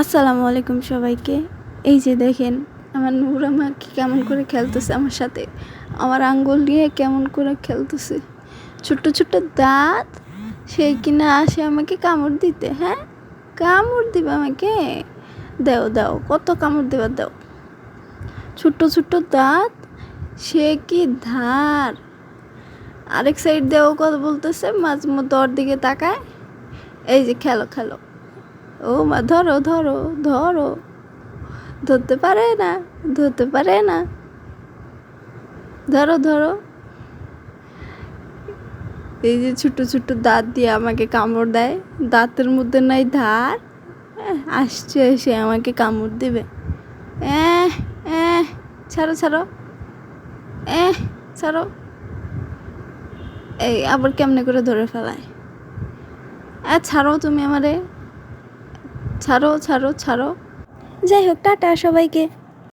আসসালামু আলাইকুম সবাইকে। এই যে দেখেন আমার নূর আমাকে কেমন করে খেলতেছে আমার সাথে, আমার আঙ্গুল নিয়ে কেমন করে খেলতেছে। ছোট্ট ছোট্ট দাঁত, সেই কিনা আসে আমাকে কামড় দিতে। হ্যাঁ, কামড় দিবে আমাকে। দাও দাও, কত কামড় দেবার দাও। ছোট্ট ছোট্ট দাঁত, সে কি ধার। আরেক সাইড দেও কথা বলতেছে, মাঝে মধ্যে ওর দিকে তাকায়। এই যে খেলো খেলো। ও মা, ধরো ধরো ধরো। ধরতে পারে না, ধরতে পারে না। ধরো ধরো। এই যে ছোট ছোট দাঁত দিয়ে আমাকে কামড় দেয়, দাঁতের মধ্যে নাই ধার। আসছে এসে আমাকে কামড় দিবে। এহ এহ, ছাড়ো ছাড়ো। ছাড়ো। এই আবার কেমনে করে ধরে ফেলায়। ছাড়ো তুমি আমারে, ছাড়ো ছাড়ো ছাড়ো। যাই হোক, টাটা সবাইকে।